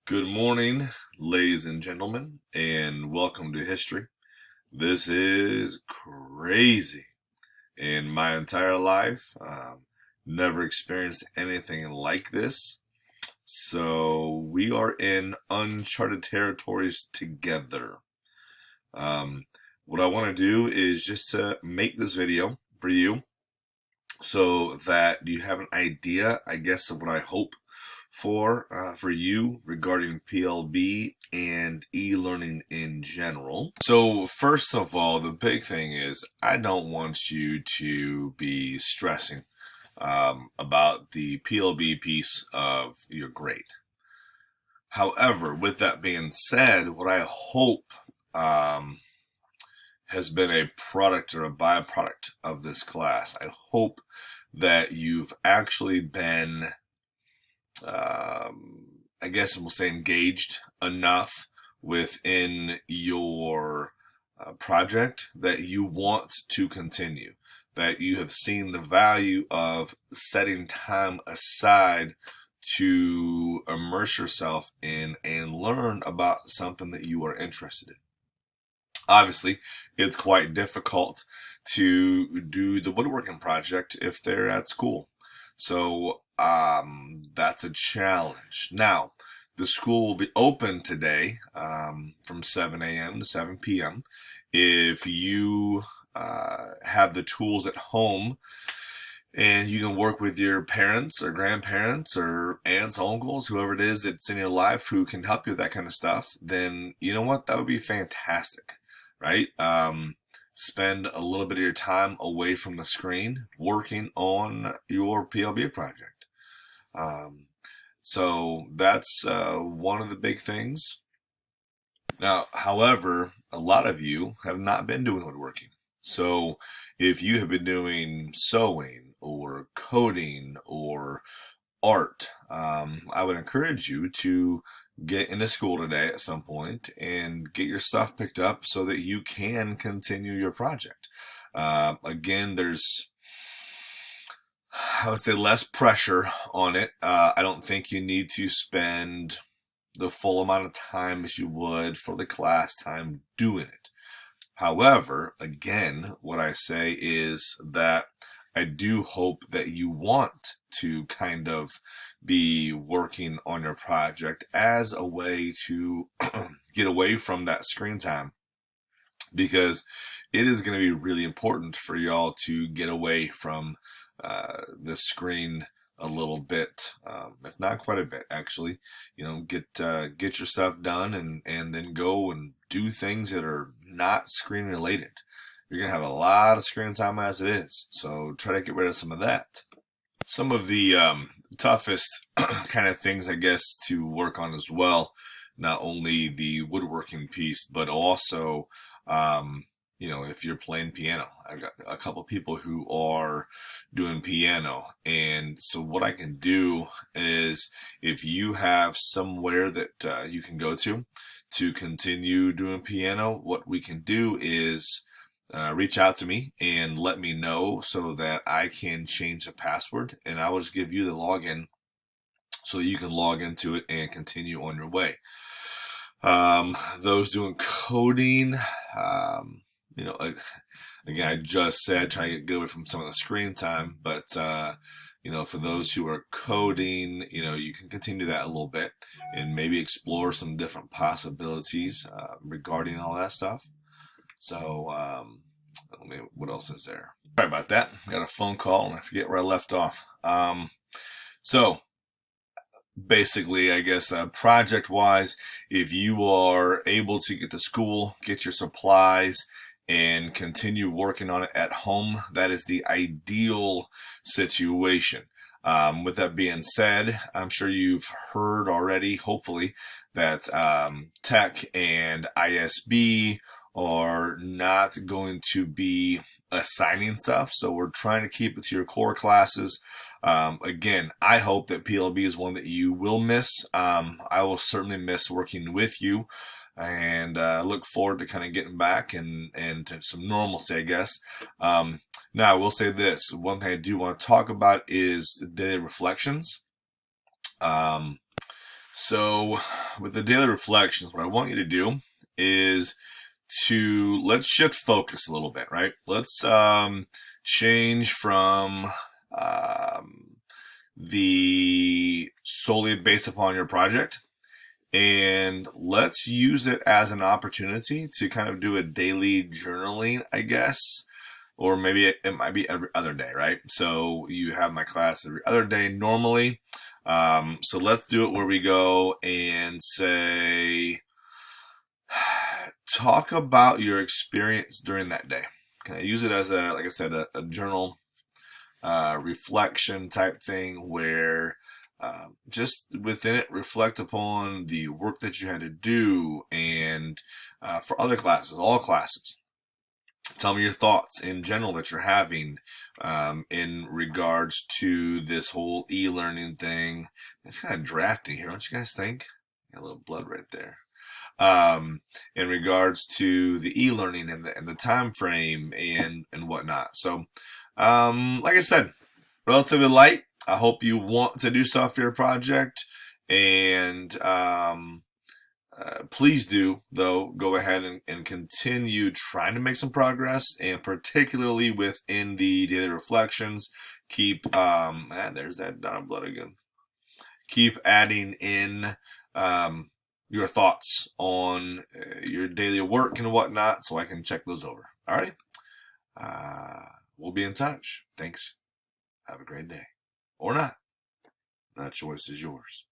Good morning, ladies and gentlemen, and welcome to history. This is crazy. In my entire life, never experienced anything like this. So we are in uncharted territories together. Um, what I want to do is just to make this video for you so that you have an idea, I guess, of what I hope for you regarding PLB and e-learning in general. So first of all, the big thing is I don't want you to be stressing about the PLB piece of your grade. However, with that being said, what I hope has been a product or a byproduct of this class, I hope that you've actually been I guess we'll say engaged enough within your project that you want to continue, that you have seen the value of setting time aside to immerse yourself in and learn about something that you are interested in. Obviously, it's quite difficult to do the woodworking project if they're at school. So that's a challenge. Now, the school will be open today from 7 a.m. to 7 p.m. If you have the tools at home and you can work with your parents or grandparents or aunts, uncles, whoever it is that's in your life who can help you with that kind of stuff, then you know what? That would be fantastic, right? Spend a little bit of your time away from the screen working on your PLB project. So that's one of the big things. Now, however, a lot of you have not been doing woodworking. So if you have been doing sewing or coding or art, I would encourage you to get into school today at some point and get your stuff picked up so that you can continue your project. Again, there's, I would say, less pressure on it. I don't think you need to spend the full amount of time as you would for the class time doing it. However, again, what I say is that I do hope that you want to kind of be working on your project as a way to get away from that screen time, because it is going to be really important for y'all to get away from the screen a little bit, if not quite a bit, actually. You know, get your stuff done and then go and do things that are not screen related. You're gonna have a lot of screen time as it is, so try to get rid of some of that. Some of the toughest kind of things, I guess, to work on as well, not only the woodworking piece, but also you know, if you're playing piano. I've got a couple people who are doing piano, and so what I can do is, if you have somewhere that you can go to continue doing piano, what we can do is reach out to me and let me know so that I can change the password, and I will just give you the login so you can log into it and continue on your way. Those doing coding, you know, again, I just said try to get away from some of the screen time, but you know, for those who are coding, you know, you can continue that a little bit and maybe explore some different possibilities regarding all that stuff. So, what else is there? Sorry about that. Got a phone call and I forget where I left off. So basically, I guess, project-wise, if you are able to get to school, get your supplies, and continue working on it at home, that is the ideal situation. With that being said, I'm sure you've heard already, hopefully, that tech and ISB are not going to be assigning stuff. So we're trying to keep it to your core classes. Again, I hope that PLB is one that you will miss. I will certainly miss working with you, and look forward to kind of getting back and to some normalcy, I guess. Now, I will say this. One thing I do want to talk about is daily reflections. So, with the daily reflections, what I want you to do is let's shift focus a little bit, right? Let's change from um, the solely based upon your project, and let's use it as an opportunity to kind of do a daily journaling, I guess. Or maybe it might be every other day, right? So you have my class every other day normally. So let's do it where we go and say, talk about your experience during that day. Can I use it as a, like I said, a journal reflection type thing where just within it reflect upon the work that you had to do, and for other classes, all classes. Tell me your thoughts in general that you're having in regards to this whole e-learning thing. It's kind of drafty here, don't you guys think? Got a little blood right there. In regards to the e-learning and the time frame and whatnot. So, like I said, relatively light. I hope you want to do stuff for your project, and please do, though, go ahead and continue trying to make some progress, and particularly within the daily reflections, keep, there's that dot of blood again. Keep adding in your thoughts on your daily work and whatnot so I can check those over. All right? We'll be in touch. Thanks. Have a great day. Or not. That choice is yours.